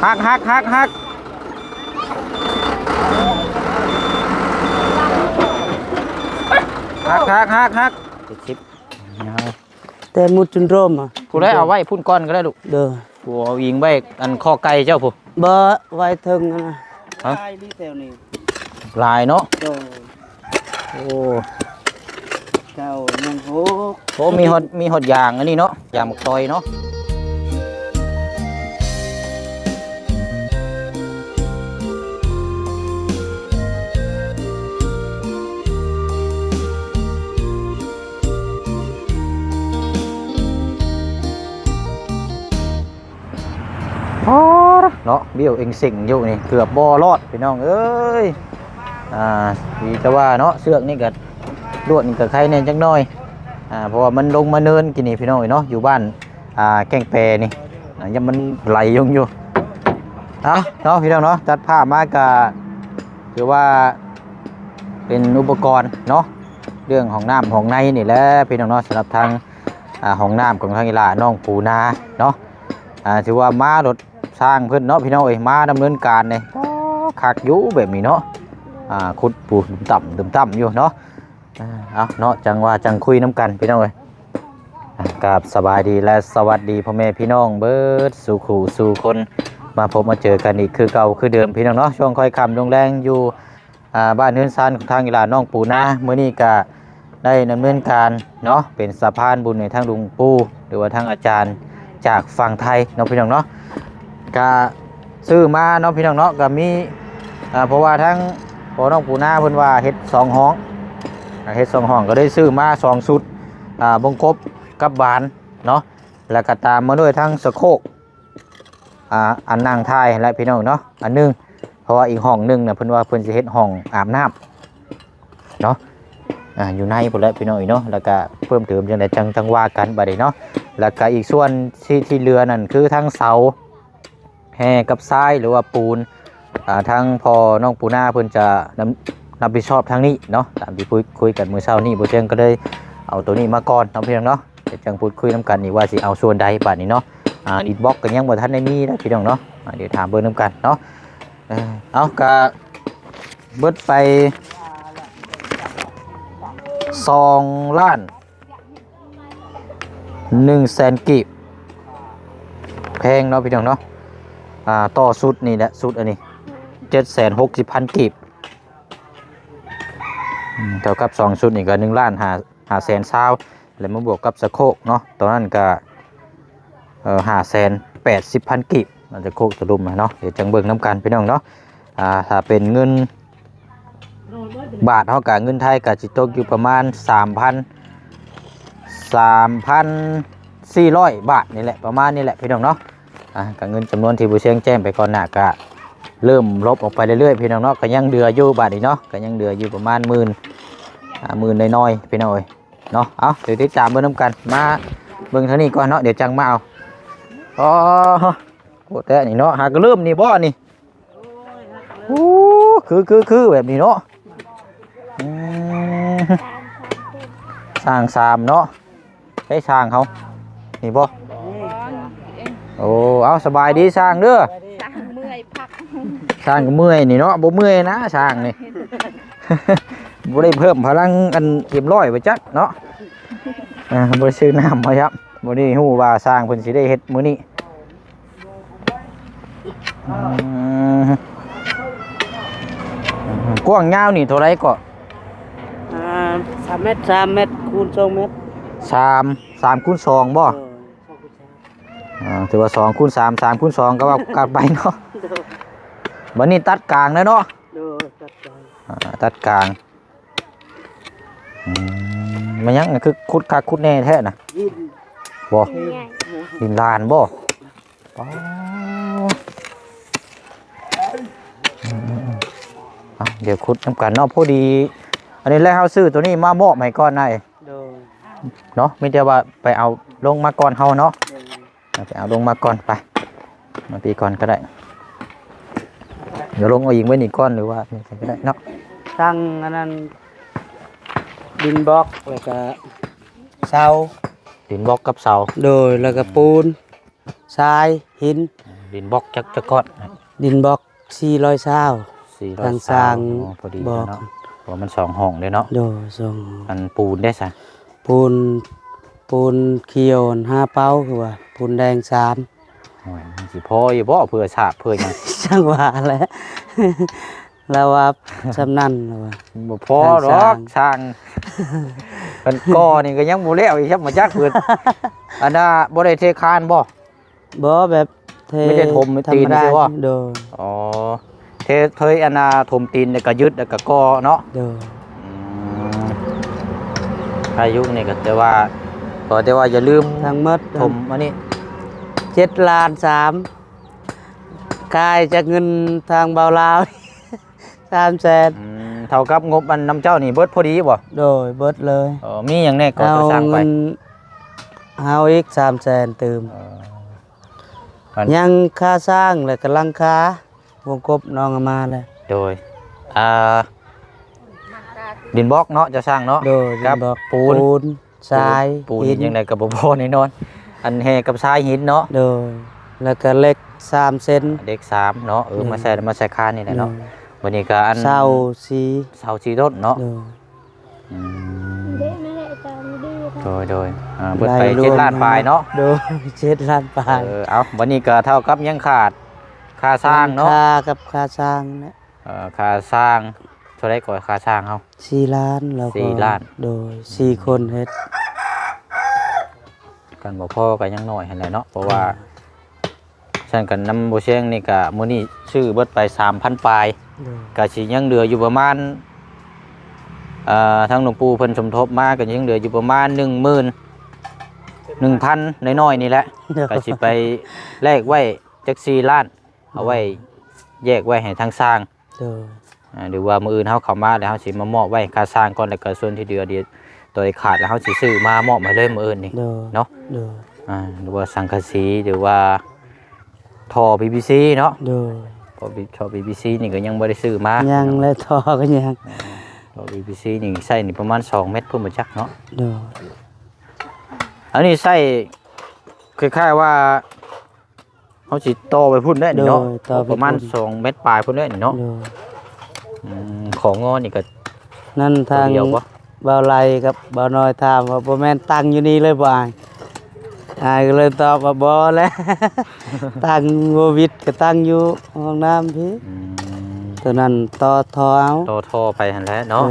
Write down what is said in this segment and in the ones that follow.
ฮักฮักฮักฮักฮักฮักฮักฮักชิปแต่มุดจนร่มอ่ะผู้ได้เอาไว้พุ่นก้อนก็ได้ลูกเด้อผู้เอายิงไว้อันข้อไก่เจ้าผู้เบอร์ไว้ถึงนะลายเนาะโอ้เจ้ายังโหโหมีหดยางอันนี้เนาะยางหมกซอยเนาะเนาะเบี้ยวเองสิ่งอยู่นี่เกือบบ่รอดพี่น้องเอ้ยดีแต่ว่าเนาะเสือกนี่ก็ลวดนี่ก็ใครเนี่ยจังน้อยเพราะว่ามันลงมาเนินกินนี่พี่น้องเนาะอยู่บ้านแก้งแปรนี่ยังมันไหลยงอยู่เนาะพี่น้องเนาะจัดผ้ามากะถือว่าเป็นอุปกรณ์เนาะเรื่องของน้ำของในนี่แหละพี่น้องเนาะสำหรับทางของน้ำของทางกีฬาน้องปูนาเนาะถือว่ามารถสร้างเพื่อนเนาะพี่น้องเอ้ยมาดำเนินการเนี่ยคักอยู่แบบนี้เนาะขุดปูต่ำอยู่เนาะเนาะจังว่าจังคุยน้ำกันพี่น้องเอ้ยกับสบายดีและสวัสดีพ่อแม่พี่น้องเบิร์ดสู่ขู่สู่คนมาพบมาเจอกันอีกคือเก่าคือเดิมพี่น้องเนาะช่วงค่อยคำลงแรงอยู่บ้านเนินซานของทางกีฬาน้องปูนาเมื่อนี้ก็ได้ดำเนินการเนาะเป็นสะพานบุญในทางลุงปูหรือว่าทางอาจารย์จากฝั่งไทยเนาะพี่น้องเนาะก็ซื้อมาเนาะพี่น้องเนาะก็มีเพราะว่าทั้งพอน้องปูนาเพิ่นว่าเฮ็ด2ห้องก็ได้ซื้อมา2ชุดบงกบกับบานเนาะแล้วก็ตามมาด้วยทั้งสะโคกอันนางไทยและพี่น้องเนาะอันนึงเพราะว่าอีกห้องนึงเนี่ยเพิ่นว่าเพิ่นสิเฮ็ดห้องอาบน้ำเนาะอยู่ในพุ่นแหละพี่น้องเนาะแล้วก็เพิ่มเติมจังได๋จังว่ากันบัดนี้เนาะแล้วก็อีกส่วนที่เรือนั่นคือทั้งเสาแห่กับทรายหรือว่าปูนทั้งพอน้องปูนาเพิ่นจะรับผิดชอบทางนี้เนาะตามที่คุยกันมื้อเช้านี้บ่เจียงก็เลยเอาตัวนี้มาก่อนเนาะพี่น้องเนาะเดี๋ยวจังพูดคุยนํกันนี่ว่าสิเอาส่วนใดบัดนี้เนาะอินบ็อกซ์ก็ยังบ่ทันได้มีนะพี่น้องเนาะเดี๋ยวถามเบิ่งนํกันเนาะเอาก็เบิดไป2 ล้าน100,000 กีบแพงเนาะพี่น้องเนาะต่อสุดนี่แหละสุดอันนี้760,000 กีบเท่ากับ2ชุดนี่ก็1,520,000แล้วมาบวกกับสะโคกเนาะตอนนั้นก็580,000 กีบมันจะโคกสรุปเนาะเดี๋ยวจังเบิ่งน้ำกันพี่น้องเนาะถ้าเป็นเงินบาทเท่ากับเงินไทยก็จิตกอยู่ประมาณ3,400 บาทนี่แหละประมาณนี้แหละพี่น้องเนาะกับเงินจำนวนที่ผู้เชี่ยวแจ้งไปก่อนหน้าก็เริ่มลบออกไปเรื่อยๆพี่น้องเนาะก็ยังเดืออยู่บาทอีกเนาะก็ยังเดืออยู่ประมาณ10,000น้อยๆพี่น้องเนาะเอาเดี๋ยวติดตามเบิ่งน้ำกันมาเบิ่งเท่านี้ก่อนเนาะเดี๋ยวจังมาเอาโคตรแต่นี่เนาะหากเริ่มนี่บ่นี่คือแบบนี้เนาะสร้างสามเนาะให้สร้างเขานี่บ่โอ้เอาสบายดีสร้างเด้อเมื่อยพักสร้างก็เมื่อยนี่เนาะบ่เมื่อยนะสร้างนี่ บ่ได้เพิ่มพลังกันเต็มร้อยไปจักเนาะบ่ได้ซื้อน้ำมาครับบ่ได้ฮู้ว่าสร้างเพิ่นสิได้เฮ็ดมื้อนี้กว้างยาวนี่เท่าไรก็3 เมตร3 เมตรคูณ2 เมตร3คูณ2บ่ถือว่า2คูณ3 3คูณ2ก็ว่ากันไปเนาะบัดนี้ตัดกลางแล้วเนาะตัดกลางมันยังคือคุดคักคุดแน่แท้น่ะบ่ดินลานบ่เดี๋ยวคุดน้ำกันเนาะพอดีอันนี้แล้วเฮาซื้อตัวนี้มามอบให้ก่อนได้เนาะไม่ใช่ว่าไปเอาลงมาก่อนเฮาเนาะไปเอาลงมาก่อนไปมาปีก่อนก็ได้เดี๋ยวลงเอายิงไว้นี่ก้อนหรือว่าก็ได้เนาะตั้งอันนั้นดินบล็อกแล้วก็เสา ดินบล็อกกับเสาโดยแล้วก็ปูนทรายหิน ดินบล็อกจักก้อน ดินบล็อก400ซาว 400 ทางสร้าง พอดี บอก เนาะเพราะมัน2ห้องเด้เนาะ โดยส่ง อันปูนได้ซะ ปูนเขียว5เป้าคือว่าปูนแดง3 โอ้ยมันสิพออยู่บ่เพื่อฉาบเพื่อหยัง ช่างว่าแหล้ว แล้วว่าสำนั่นแล้วว่า บ่พอหรอกสร้างกันก่อนี่ก็ยังบ่แล้วอีกครับมาจักเพิ่นอันน่ะบ่ได้เทคานบ่ บ่แบบเท ไม่ได้ถม ธร ตี ร น มดา ใช่ปะ โดย อ๋อเทยอันน่ะถมตีนแล้วก็ยึดแล้วก็ก่อเนาะ โดย อืมอายุนี่ก็แต่ว่าอย่าลืม ทั้งหมด ถมอันนี้ 7 ล้าน 3กายจากเงินทางเบาลาว 300,000 เท่ากับงบอันน้ำเจ้านี่เบิดพอดีบ่ โดยเบิดเลย มีอย่างแน่ก็ เอา จะสร้างไป เงินเอาอีก300,000ตื่ม อัน ยังค่าสร้างและกำลังค่าวงกบน้องเอามาเลย โดยดินบล็อกเนาะจะสร้างเนาะ โดย ครับ บอก ปูน ทราย ปูน หิน ยังไงกับบ่พอแน่นอนอันแฮกับทรายหินเนาะ โดยแล้วก็เหล็ก3 เซน เด็ก3เนาะมาใส่คานนี่แหละเนาะวันนี้ก็อัน เสาสี เสาสีต้นเนาะ โดย โดยเบิดไป7 ล้านปลายเนาะ โดย7 ล้านปลาย เอาวันนี้ก็เท่ากับยังขาดค่าสร้างเนาะ ค่ากับค่าสร้างนะ ค่าสร้างเท่าไรก่อนค่าสร้างเฮา 4 ล้านแล้วก็ 4 ล้าน โดย4 คนเฮ็ด กันบ่พอก็ยังน้อยหั่นแหละเนาะเพราะว่าฉันกันนำบ่เชียงนี่ก็มื้อนี้ซื้อเบิดไป 3,000 ปลาย โดย ก็สิยังเหลืออยู่ประมาณทางหลวงปู่เพิ่นสมทบมาก็ยังเหลืออยู่ประมาณ 11,000 น้อยๆนี่แหละ ก็สิไปแลกไว้จัก4 ล้านเอาไว้แยกไว้ให้ทางสร้าง โดย หรือว่ามื้ออื่นเฮาเข้ามาแล้วเฮาสิมามอบไว้ค่าสร้างก่อนแล้วก็ส่วนที่เหลือเดี๋ยวตัวขาดแล้วเฮาสิซื้อมามอบให้เลยมื้ออื่นนี่ โดย เนาะ โดย หรือว่าสังกะสีหรือว่าท่อ PVC เนาะ โดย ท่อ PVC นี่ก็ยังบ่ได้ซื้อมา ยังและทอก็ยัง ท่อ PVC นี่ใส่นี่ประมาณ2 เม็ดเพิ่นบ่จักเนาะ โดย อันนี้ใส่คล้ายๆว่าเฮาสิต่อไปพุ่นได้นี่เนาะ โดยต่อไป ประมาณ พุ่น 2 เม็ดปลายพุ่นได้นี่เนาะ โดย ของงอนี่ก็ นั่นทาง เดียวบ่ บ่าวไลกับบ่าวน้อยถามว่าบ่แม่นตั้งอยู่นี่เลยบ่อายอายก็เลยตอบว่าบ่แล้ว ตั้งโควิดก็ตั้งอยู่ห้องน้ำพี่ อืม ตัวนั้นต่อทอเอา ต่อท่อไปหั่นแหละเนาะ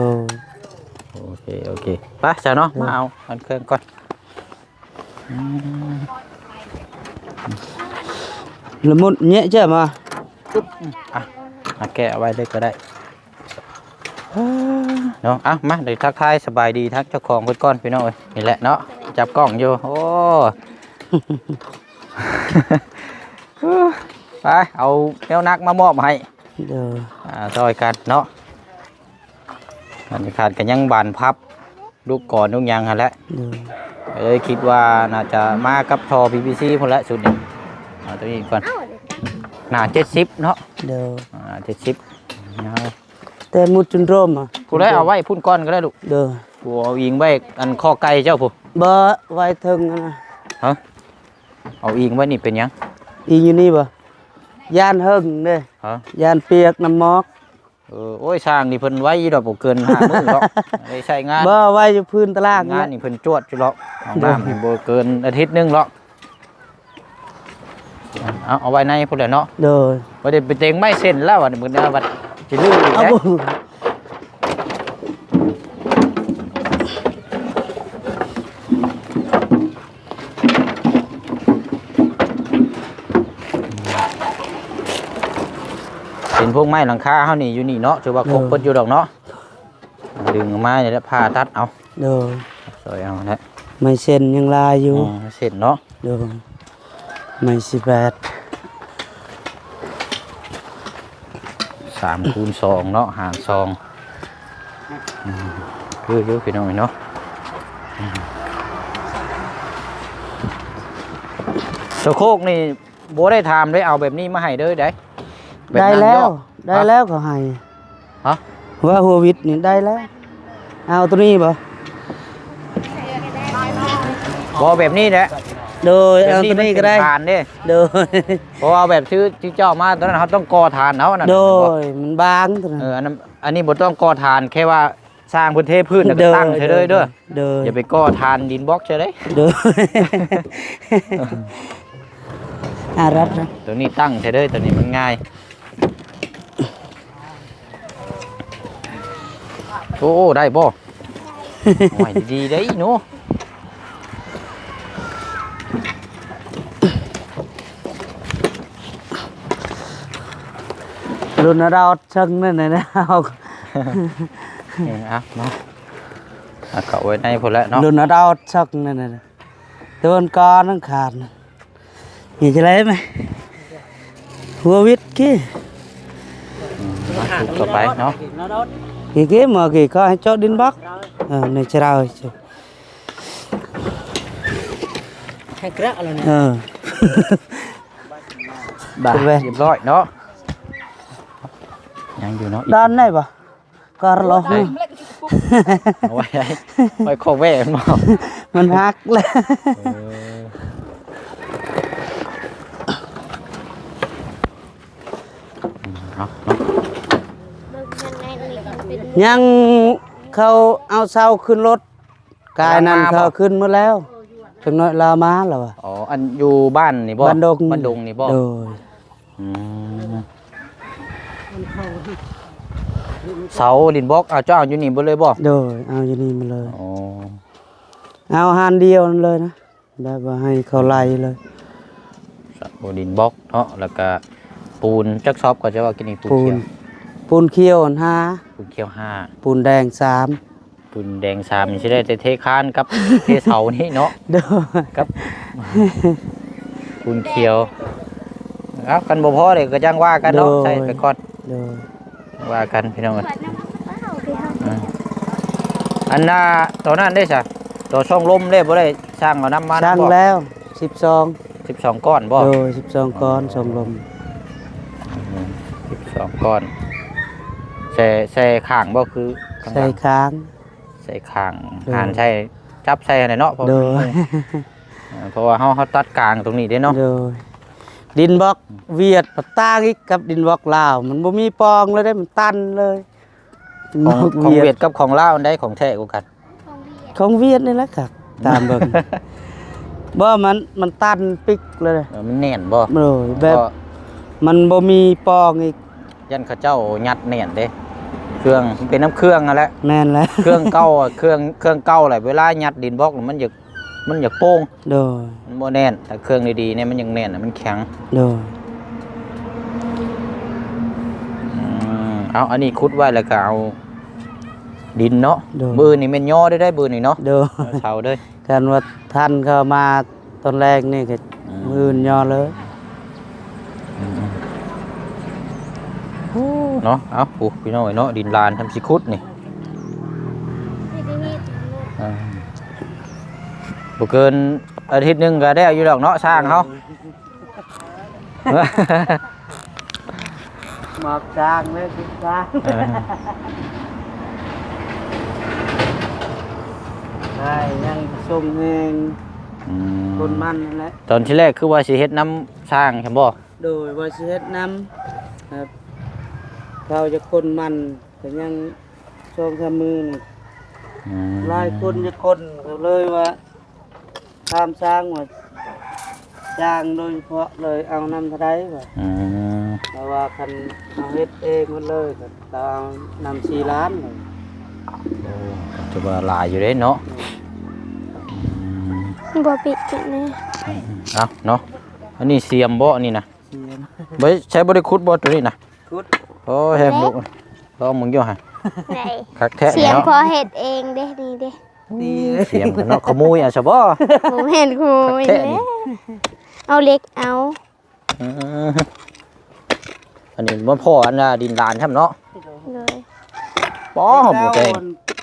โอ้ โอเคไปจ้ะเนาะมาเอาอันเครื่องก่อน ละมุดเนี้ยเจ้ามา มาแกะเอาไว้เลยก็ได้เนาะมาเดี๋ยวทักทายสบายดีทักเจ้าของเพิ่นก่อนพี่น้องเอ้ยนี่แหละเนาะจับกล้องอยู่โอ้ ไปเอาแนวนักมามอบให้ เด้อ ซอยกันเนาะอันนี้ขาดกันยังบานพับลูกก่อนลูกยังหั่นแหละ เด้อ เลยคิดว่าน่าจะมากับท่อ PVC พุ่นละสุดนี่เอาตัวนี้ก่อนหน้า70เนาะ เด้อ 70ยาว แต่มุดจนร่มอ่ะ ผู้ได้เอาไว้พุ่นก้อนก็ได้ลูก เด้อ ผู้เอาอิงไว้อันข้อไก่เจ้าผู้ บ่ไว้ถึงนะ ฮะเอาอิงไว้นี่เป็นหยัง อีอยู่นี่บ่ย่านหึงเด้อ ฮะ ย่านเปียกน้ำหมอก โอ้ยสร้างนี่เพิ่นไว้ดอกบ่เกิน5 มื้อหรอกได้ใช้งาน บ่ไว้อยู่พื้นตาราง งานนี่เพิ่นจวดอยู่หรอกห้องน้ำนี่บ่เกินอาทิตย์หนึงหรอกเอาไว้ในพุ่นแหละเนาะ เด้อ บ่ได้ไปเต็งไม้เส้นแล้วว่ามื้อนี้ว่าสิลื้ออีก เอา แล้ว บ่ เป็นพวกไม้หลังคาเฮานี่อยู่นี่เนาะถือว่าครบเบิดอยู่ดอกเนาะดึงออกมานี่แหละผ่าตัดเอา เด้อ ซอยเอานะ ไม่เส้นยังลายอยู่ เส้นเนาะ เด้อไม่18 3คูณ2เนาะหาร2คืออยู่พี่น้องเนาะตะโคกนี่บ่ได้ถามได้เอาแบบนี้มาให้เด้อได้บบ ได้ นั้น แล้ว ย่อ ได้แล้วก็ให้ ฮะ ว่าหัววิทย์นี่ได้แล้วเอาตัวนี้บ่ บ่แบบนี้แหละ โดยเอาตัวนี้ก็ได้ ทานเด้ โดย เพราะว่าแบบชื่อที่เจ้ามาตอนนั้นเขาต้องก่อทานเขานั่น โดยมันบางตัวนั้น อันนี้บ่ต้องก่อทานแค่ว่าสร้างพื้นที่พื้นแล้วก็ตั้งเฉยเลยเด้อ โดย อย่าไปก่อทานดินบล็อกเฉยเลย โดยรับ ตัวนี้ตั้งเฉยเลยตัวนี้มันง่ายโอ้ได้บ่ไหวดีๆได้หนู รุ่นเราชังนั่นนะเอา นี่นะเนาะเข้าไว้ในพุ่นแล้วเนาะ รุ่นเราชังนั่นนะตัวก้อนนั่งขาดนี่จะไรไหมหัววิทย์กี้ ถูกต่อไปเนาะ กี้mà kỳ có cho đến bắc này chơi đâu chứ hay crack rồi nè ได้เรียบร้อยเนาะยังอยู่เนาะ đan này bà có lo เอาไว้ไว้ข้อแว่มันบ่ mình hack lên เนาะ ยังเขาเอาเสาขึ้นรถกายนั้นเขาขึ้นมาแล้วจังน้อยลามาแล้วว่ะ อ๋ออันอยู่บ้านนี่บ่ บ้านดง บ้านดงนี่บ่ โดย อืมเสาดินบล็อกเอาเจ้าอยู่นี่บ่เลยบ่ โดยเอาอยู่นี่มาเลย อ๋อ เอาหันเดียวนั่นเลยนะแบบว่าให้เขาไล่เลย เสาดินบล็อกเนาะแล้วก็ปูนจักซอบก็จะว่ากินนี่ปูน ปู เขี น ยว ปูนเขียวอันห้า ปูนเขียว5 ปูนแดง3 ปูนแดง3นี่สิได้แต่เทคานกับ เทเสานี่เนาะ โดย กับปูนเขียวเอากันบ่พอเลยก็จังว่ากันเนาะใส่ไปก่อน โดย ว่ากันพี่น้องอันน่ะตัวนั้นได้ซะตัวช่องลมได้บ่ได้สร้างเอาน้ำมา ช่าง บ่ แล้ว12 12ก้อนบ่ โดย12ก้อนสมลม 12ก้อนใส่ข้างบ่คือข้างห ใส่ ลัง ค้าง ใส่ข้าง โดย หานใช่จับใส่อันไหนเนาะเพราะ โดย เพราะว่าเฮาตัดกลางตรงนี้ได้เนาะ โดยดินบล็อกเวียดปะตางอีกกับดินบล็อกลาวมันบ่มีปองเลยได้มันตันเลยดิน ข บ อง ล็อก ของเวียดกับของลาวอันใดของแท้กว่ากัน ของเวียดนี่แหละครับตามเบิ่ง บ่มันตันปิกเลย มันแน่นบ่ โดยแบบ ก็ มันบ่มีปองอีก ยันเขาเจ้ายัดแน่นเด้เครื่องมันเป็นน้ำเครื่องนั่นแหละ แม่นแล้ว เครื่องเก่าอะเครื่องเก่าแหละเวลายัดดินบล็อกน่ะมันอยากโป้ง โดย มันบ่แน่นแต่เครื่องดีๆเนี่ยมันยังแน่นอะมันแข็ง โดย เอาอันนี้คุดไว้แล้วก็เอาดินเนาะ โดย บือนี่แม่นย่อได้บือนี่เนาะ โดย เอาเสาเด้ย กันว่าท่านเข้ามาตอนแรกนี่ก็มือนย่อเลย เนาะเอาปูพี่น้องเนาะดินลานทำสิคุดนี่บ่เกินอาทิตย์หนึงก็ได้อยู่ดอกเนาะสร้างเขา หมอกจางเลยคิดจางใช่ยังส่งเองคนมันนั่นแหละ ตอนที่แรกคือว่าสิเฮ็ดน้ำสร้างใช่บ่ โดยว่าสิเฮ็ดน้ำครับเขาจะคนมันแต่ยังช่องทำมือนี่หลายคนจะคนก็เลยว่าตามสร้างว่าจ้างโดยเฉพาะเลยเอาน้ำเท่าไรว่าเพราะว่าคันเอาเฮ็ดเองหมดเลยก็ต้องนำ4 ล้านเลย จะว่าหลายอยู่เด้เนาะ บ่ปิดกันเลย เอาเนาะอันนี้เสียมบ่อันนี้นะ เสียม บ่ใช้บ่ได้ขุดบ่ตัวนี้นะ คุด โอ้แฮมลูกลองมึงอยู่หั่น ไหน คักแท้ เสียง เนาะ พอเฮ็ดเองเด้นี่เด้ ตี เสียมกันเนาะขโมยอ่ะซะบ่ ผมเห็นครูอีกแล้วเอาเล็กเอา อันนี้มันพ่ออันน่ะดินลานครับเนาะ เลย ป้อบ่แพง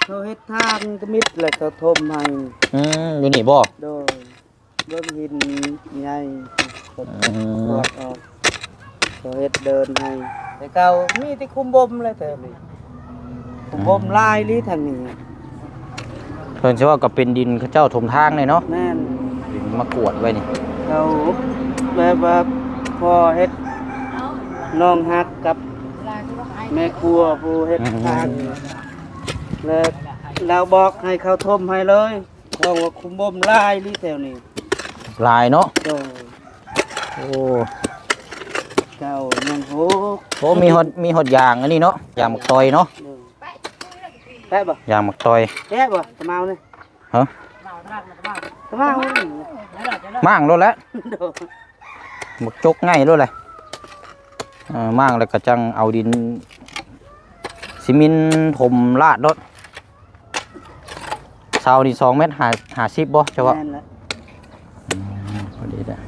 เขาเฮ็ดทางก็มิดแล้วเขาทมให้ อยู่นี่บ่ โดยเบิ่งหินใหญ่กดออกเขาเฮ็ดเดินให้แต่เก่ามีที่คุมบ่มเลยแต่นี่คุมบ่มลายลีทางนี้ เพิ่นสิว่าก็เป็นดินเขาเจ้าถมทางเลยเนาะ แม่น ดิน มากวดไว้นี่ เขาแบบว่าพ่อเฮ็ดน้องฮักกับแม่ครัวผู้เฮ็ดทานแล้วเราบอกให้เขาทมให้เลยบอกว่าคุมบ่มลายนี่แถวนี้ ลายเนาะ โดย โอ้ เจ้ายังโห โหมีหดยางอันนี้เนาะยางหมักตอยเนาะ แป๊บบ่ ยางหมักตอย แป๊บบ่ตะเมานี่ ฮะ ตะเมานี่ มั่างโลดแล้ว โดย หมักจกง่ายโลดเลยมั่างแล้วก็จังเอาดินซีเมนต์ถมลาดรถเสานี่2 เมตร50บ่เจ้าว่า แม่นละ พอดีเด้อ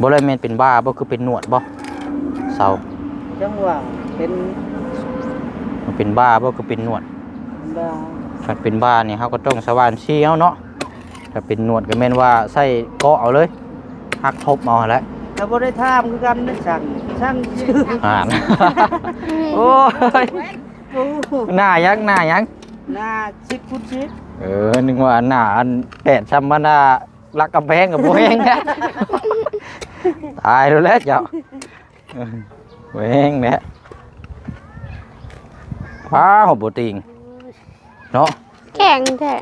บ่เลยแม่นเป็นบ้าบ่คือเป็นหนวดบ่เสา จังว่าเป็น มันเป็นบ้าบ่คือเป็นหนวด บ้า ถ้าเป็นบ้านี่เฮาก็ต้องสว่านชี้เอาเนาะถ้าเป็นหนวดก็แม่นว่าใส่เกาะเอาเลยหักทบเอาแหละ ถ้าบ่ได้ถามคือกันนะช่างชื่อ อ่าน โอ้ย โอ้โห หน้ายักษ์ หน้าชิดคุดชิด นึกว่าหน้าอันแดดธรรมดาลักกำแพงกับบ่แห้งนะตายแล้วแหละเจ้าบ่แห้งแหละฟ้าหอบบ่ติงเนาะ แข็งแท้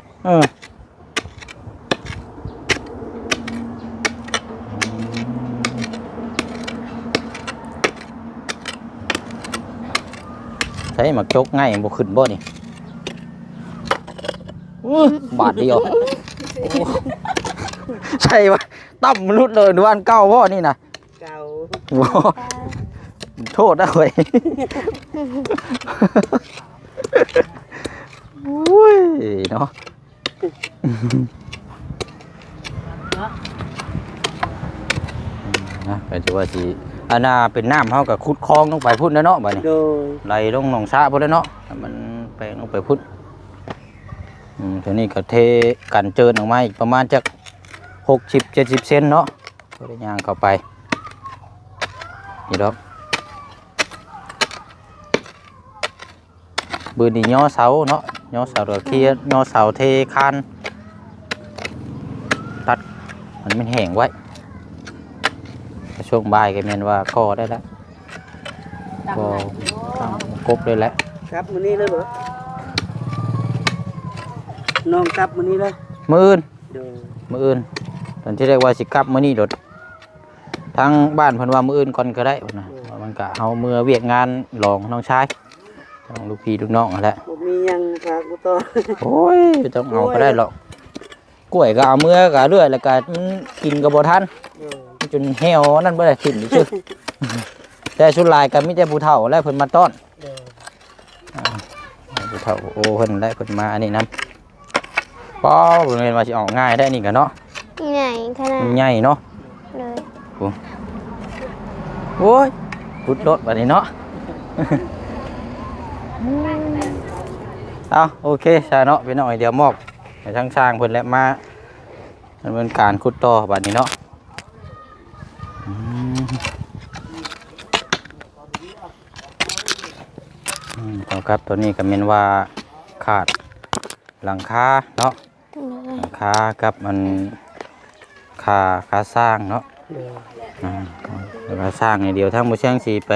ใช้หมักจกง่ายบ่ขึ้นบ่นี่บาทเดียวโอ้ใช่ปะตั้มมนุษย์เลยดูอันเก่าบ่นี่นะ เก่า โอ้โทษนะเว้ยโอ้ยเนาะนะก็จะว่าสิอันน่าเป็นน้ำเฮากับขุดคลองลงไปพุ่นแล้วเนาะบัดนี้ โดย ไหลลงหนองสระพุ่นแล้วเนาะให้มันแปลงลงไปพุ่นทีนี้ก็เทกันเจินออกมาอีกประมาณจัก60-70 เซนเนาะก็ได้ย่างเข้าไปนี่ดอกบืนนี่ย่อเสาเนาะย่อเสาดอกเคียย่อเสาเทคานตัดมันไม่แห้งไว้ช่วงบ่ายก็แม่นว่าก่อได้แล้วก็ตั้งกบได้แล้ว ครับมื้อนี้เลยบ่น้องกลับมื้อนี้เลย มื้ออื่น โดย มื้ออื่นตอนที่เรียกว่าสิกลับมื้อนี้โดดทางบ้านเพิ่นว่ามื้ออื่นก่อนก็ได้พุ่นน่ะว่ามันก็เอามือเวียกงานรองน้องชายต้องลูกพี่ลูกน้องนั่นแหละ บ่มีหยังฝากบ่ต่อ โอ้ยไม่ต้องเอาก็ได้หรอกกล้วยก็เอามือก็เรื่อยแล้วก็มันกินก็บ่ทัน โดย จนเหี่ยวนั่นบ่ได้กินอีกซื่อ แต่สุดลายก็มีแต่ผู้เฒ่าและเพิ่นมาต้อน โดย ผู้เฒ่าโอ้เพิ่นได้เพิ่นมาอันนี้นํป้อบ่แม่นว่าสิออกง่ายได้นี่ก็เนาะ ใหญ่ขนาด มันใหญ่เนาะ เลย โอ้ยพุดรถบัดนี้เนาะ เอาโอเคซะเนาะพี่น้องเดี๋ยวมอบให้ทางสร้างเพิ่นแล้วมาดำเนินการขุดต่อบัดนี้เนาะต่อครับตัวนี้ก็แม่นว่าขาดหลังคาเนาะหลังคากับมันค่าสร้างเนาะ โดย แล้วก็สร้างอย่างเดียวทั้งบ่แช่งสิไป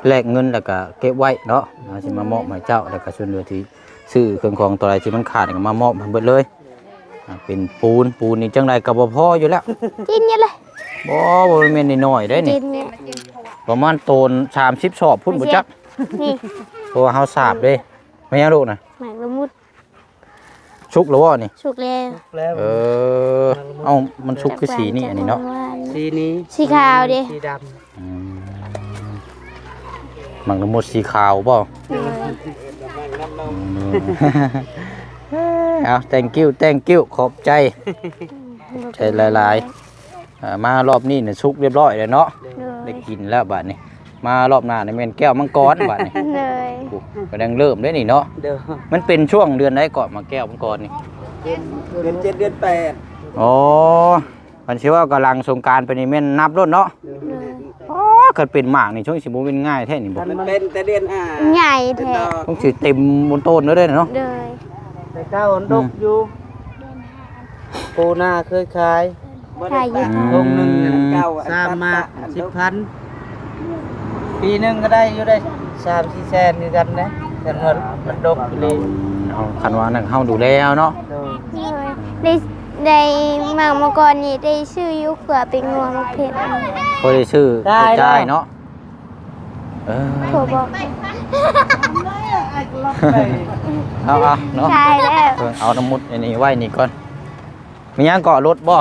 แลกเงินแล้วก็เก็บไว้เนาะเอาสิมามอบให้เจ้าแล้วก็ส่วนเหลือที่ซื้อเครื่องของตัวใดที่มันขาดก็มามอบให้เบิดเลยเป็นปูนนี่จังไดก็บ่พออยู่แล้ว กินเนี่ยเลย บ่แม่นน้อยๆได้นี่ กินเนี่ย ประมาณโตน30 สอบพุ่นบ่จัก นี่ เพราะว่าเฮาสาบเด้แม่ยังลูกน่ะ หมากละมุด ชุกแล้วบ่นี่ สุกแล้ว แล้ว เออเอ้ามันชุกคือสีนี่อันนี้เนาะ สีนี้ สีขาวดิ สีด อืมมันละมุดสีขาวบ่ เลย เอา thank you ขอบใจ ใช่หลาย มารอบนี้เนี่ยชุกเรียบร้อยแล้วเนาะ เลย ได้กินแล้วบัดนี้ มารอบหน้าเนี่ยเป็นแก้วมังกรบัดนี้ เลย โอ้กำลังเริ่มได้นี่เนาะ ำเด้อ มันเป็นช่วงเดือนไหนก่อนมาแก้วมังกรนี่ เดือน7เดือน8 อ๋อมันชื่อว่ากำลังสงกรารไปนี่แม่นนับรถเนาะ เลย อ๋อเกิดเป็นหมากนี่ช่วงสิบ่เป็นง่ายแท้นี่บ่ มันเป็นแต่เดือน5 ใหญ่แท้ ต้องสิเต็มบนต้นเลยเนาะ เลย แต่เก้าดกอยู่ปูนาเคยขาย เ ถ่ายอยู่ วงหนึ่งสามมา10,000ปีหนึงก็ได้อยู่ได้3-4 แสนนี่กันนะแต่มันดกเลย เอาคันว่านั่นเฮาดูแล้วเนาะ ได้มาก่อนนี่ได้ชื่อยุคเผื่อเป็นงัวมาเพชร บ่ได้ชื่อจ่ายเนาะโทรบอก เอาเนาะ ใช่แล้ว เอาน้ำมุดอันนี้ไว้นี่ก่อนมีหยังเกาะรถบ่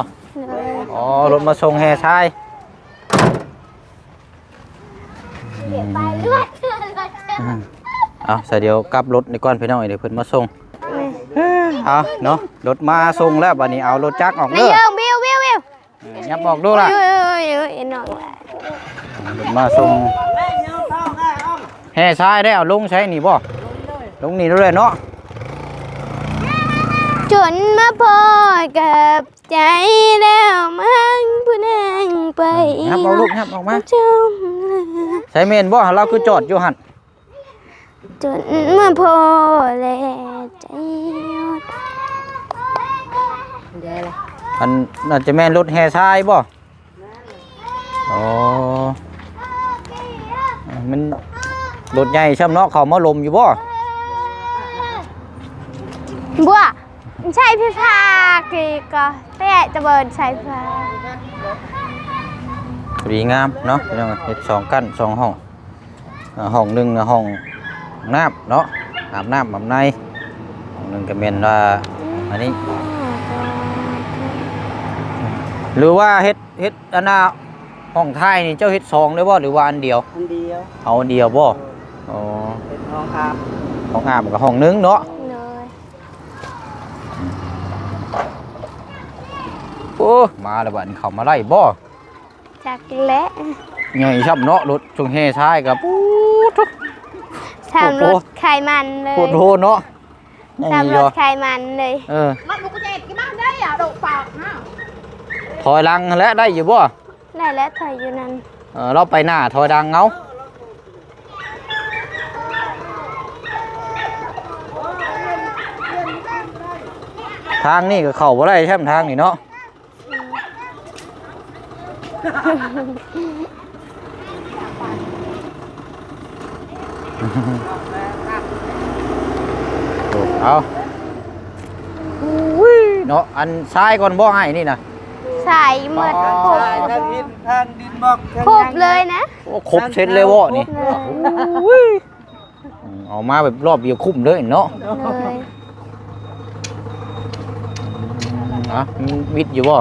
เลย อ๋อรถมาส่งแห่ชายเอาใส่เดี๋ยวกลับรถนี่ก่อนพี่น้องเดี๋ยวเพิ่นมาส่งเอาเนาะรถมาส่งแล้วบัดนี้เอารถจักรออก ไม่ เด้อ เยอะวิว ยับออกดูล่ะ เอ้ยน้อง รถมาส่งแห่ชายได้เอาลงใช้นี่บ่ลงนี่ด้วยเนาะ จนมาพอกับใจแล้วมันผู้นั่งไป ยับเอาลูกยับออกมา จม ใช้เมนบ่เราคือจอดอยู่หั่น จนมาพอแล้วใจยอด เดี๋ยวอะไร อันน่าจะแม่นรถแห่ชายบ่อ๋อมันรถใหญ่ช่ำเนาะเขามาลมอยู่บ่ บัวใช่พี่ภาคือก็แต่จะเบิร์นใช่พี่ภา ดีงามเนาะพี่น้องเฮ็ด2กั้น2ห้องห้องหนึงห้องน้ำเนาะอาบน้ำอาบในห้องหนึงก็แม่นว่าอันนี้หรือว่าเฮ็ดอันน่ะห้องท้ายนี่เจ้าเฮ็ด2เลยบ่หรือว่าอันเดียว อันเดียว เอาอันเดียวบ่อ๋อ เป็นห้องอาบ ห้องอาบกับห้องหนึงเนาะ เลย โอ้มาแล้วบัดนี้เข้ามาไล่บ่ จากและ ใหญ่ช่ำเนาะรถจงแห่ชายกับปู๊ทุก ทำรถไขมันเลย โคตรโหเนาะใหญ่ ทำร อยู่ ถไขมันเลย มันบุกเจ็บกี่มันได้อ่ะดอกปากฮะ ถอยหลังแล้วได้อยู่บ่ ได้แล้วถอยอยู่นั้น เราไปหน้าถอยดังเงาทางนี่ก็เข้าบ่ได้ใช่ไหมทางนี่เนาะเอาเนาะอันซ้ายก่อนบ่ให้นี่นะ ใส่หมดครบ ใช่ทางดินบอกทาง ครบเลยนะ โอ้ครบเซตเลยวะนี่ เลย เอามาแบบรอบเดียวคุ้มเลยเนาะ เลย วิดอยู่บ่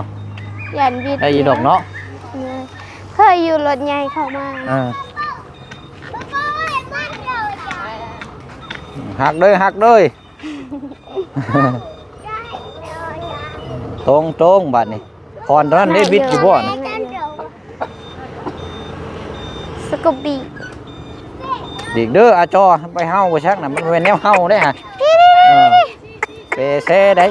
ยันบิด ได้ยีดอกเนาะ เลยเคยอยู่รถใหญ่เข้ามา หักเลยหักเลยตรงบัดนี่คอนตอนนั้นได้วิดอยู่บ่นี่ สกูบี ดีกเด้ออาจอไปเฮาบ่ชักน่ะมันเป็นแนวเฮาได้ฮะเปเซ่ได้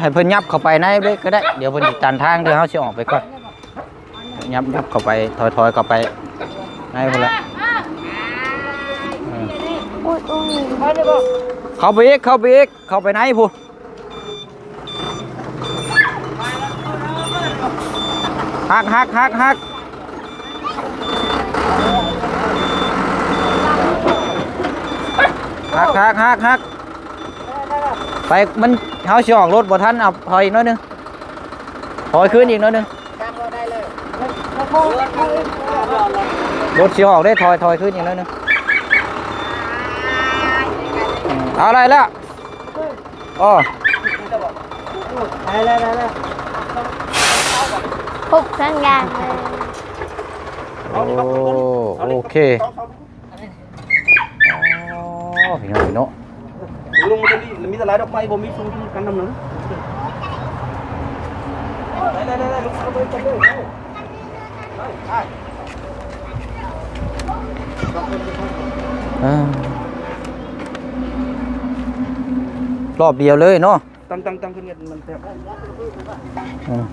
ให้เพิ่นยับเข้าไปในเด้ก็ได้เดี๋ยวเพิ่นสิตันทางเดี๋ยวเฮาสิออกไปก่อนยับเข้าไปถอยเข้าไปในพุ่นละ อุ้ย เข้าไปอีกเข้าไปไหนพูหักหักไปมันเขาสิออกรถบ่ทันเอาถอยอีกน้อยนึงถอยขึ้นอีกน้อยนึงรถสิออกได้ถอยขึ้นอีกน้อยนึงเอาอะไรแล้วอ๋อ ได้ ครบทั้งอย่างเลย โอเคอ๋อพี่น้องเนาะ ลุงมันจะมีแต่ลายดอกไม้ผมมีสูงกันนำหนึ่งได้ลุงเอาไปจับเลย รอบเดียวเลยเนาะ ตั้งขึ้นกันมันแทบ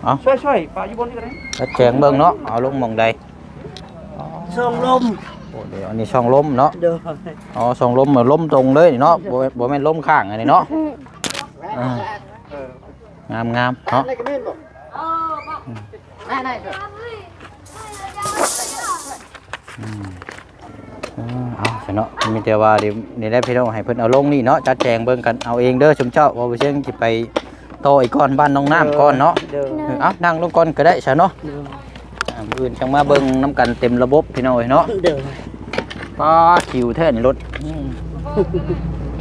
เอา ช่วยปลาอยู่บนนี่ก็ได้ แล้วแจงเบิ่งเนาะเอาลงหม่องใด ช่องลม โอ้เดี๋ยวอันนี้ช่องลมเนาะ เด้อ อ๋อช่องลมเหมือนลมตรงเลยนี่เนาะบ่แม่นลมข้างอันนี้เนาะงามเนาะ เอาซะเนาะมีแต่ว่าเดี๋ยวนี่ได้พี่น้องให้เพิ่นเอาลงนี่เนาะจัดแจงเบิ่งกันเอาเองเด้อชุมเจ้าว่าบ่เชิงสิไปโตอีกก่อนบ้านน้องน้ำก่อนเนาะ เด้อ เอานั่งลงก่อนก็ได้ซะเนาะ เด้อ มื้ออื่นจังมาเบิ่งน้ำกันเต็มระบบพี่น้องเอ้ยเนาะ เด้อ ป้าคิวแท้นี่รถ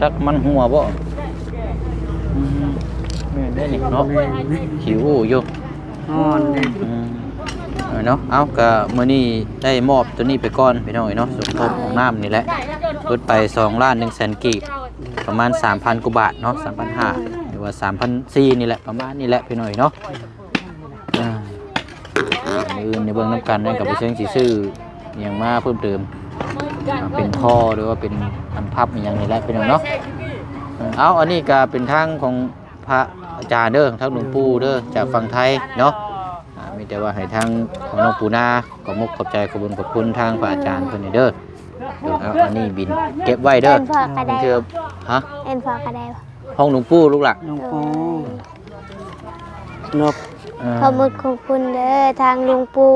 จักมันหัวบ่แม่นได้นี่เนาะคิวอยู่ นอนเด้อ เนาะเอาก็มื้อนี้ได้มอบตัวนี้ไปก่อนพี่น้องเอ้ยเนาะสมทบของน้ำนี่แหละเปิดไป2,100,000กีบประมาณ 3,000 กว่าบาทเนาะ 3,500 หรือว่า 3,400 นี่แหละประมาณนี้แหละพี่น้องเอ้ยเนาะมื้ออื่นในเบิ่งน้ำกันนั่นกับบ่เชิงสิซื้ออิหยังมาเพิ่มเติมเป็นท่อหรือว่าเป็นอันพับอหยังนี่แหละพี่น้องเนาะเอาอันนี้ก็เป็นทางของพระอาจารย์เด้อทางหลวงปู่เด้อจากฝั่งไทยเนาะมีแต่ว่าให้ทางของน้องปูนาขอมุกขอบใจขอบคุณขอบคุณทางพระอาจารย์เพิ่นนี่เด้อเดี๋ยวเอาอันนี้บินเก็บไว้เด้อ เอ็นพอกระได เชื่อฮะ เอ็นพอกระได ห้องหลวงปู่ลูกหล่ะ น้องปูนก ขอบคุณคุณเด้อทางลุงปู่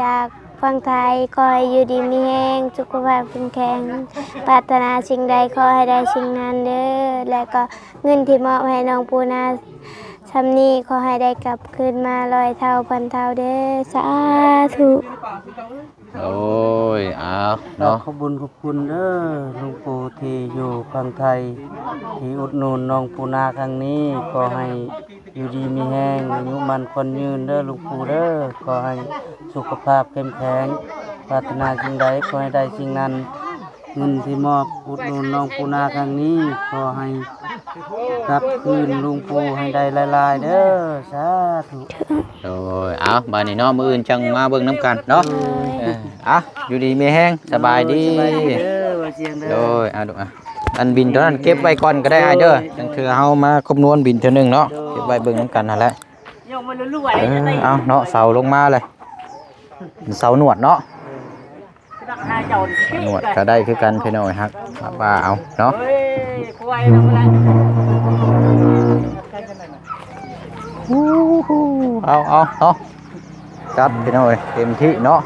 จากฟังไทยคอยอยู่ดีมีแห้งสุขภาพแข็งแรงปรารถนาสิ่งใดขอให้ได้สิ่งนั้นเด้อและก็เงินที่มอบให้น้องปูนาทำนี้ขอให้ได้กลับคืนมา100 เท่าพันเท่าเด้อสาธุ โอ้ยเอา เนาะ เนาะ ขอบคุณเด้อหลวงปู่ที่อยู่ข้างไทยที่อุดหนุนน้องปูนาครั้งนี้ขอให้อยู่ดีมีแห้งอายุมันคนยืนเด้อหลวงปู่เด้อขอให้สุขภาพเข้มแข็งปรารถนาสิ่งใดขอให้ได้สิ่งนั้นเงินที่มอบอุดหนุนน้องปูนาครั้งนี้ขอให้กลับคืนหลุงปู่ให้ได้หลายๆเด้อสาธุ โอ้ยเอาบัดนี้เนาะมื้ออื่นจังมาเบิ่งน้ำกันเนาะอ่ะอยู่ดีมีแห้งสบายดี สบายดีเด้อว่าเสียงเด้ โด อย เอาดูอ่ะอันบินตัวนั้นเก็บไว้ก่อนก็ได้อ้ายเด้อจังเทื่อเฮามาคำนวณบินเทื่อนึงเนาะเก็บไว้เบิ่งน้ำกันนั่นแหละเอาเนาะเสาลงมาเลยเสาหนวดเนาะหนวดก็ได้คือกันพี่น้อยฮักว่าเอาเนาะเอาเนาะจัดพี่น้อยเต็มที่เนาะ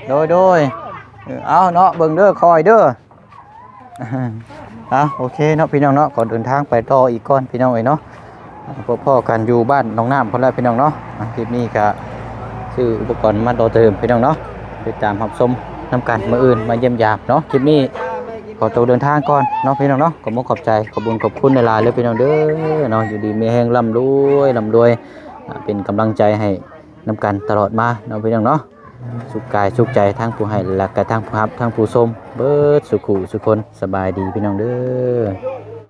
โดยเอาเนาะเบิ่งเด้อคอยเด้อโอเคเนาะพี่น้องเนาะก่อนเดินทางไปต่ออีกก่อนพี่น้องเอ้ยเนาะพวกพ่อกันอยู่บ้านน้องน้ำคนละพี่น้องเนาะคลิปนี้ก็ซื้ออุปกรณ์มาต่อเติมพี่น้องเนาะไปตามรับชมน้ำกันมื้ออื่นมาเยี่ยมยามเนาะคลิปนี้ขอตัวเดินทางก่อนเนาะพี่น้องเนาะขอบคุณขอบคุณขอบคุณในไลน์เลยพี่น้องเด้อเนาะอยู่ดีมีแห้งร่ำรวยเป็นกำลังใจให้น้ำกันตลอดมาเนาะพี่น้องเนาะสุขกายสุขใจทั้งผู้ให้และก็ทั้งผู้รับทั้งผู้ชมเบิดสุขุสุคนสบายดีพี่น้องเด้อ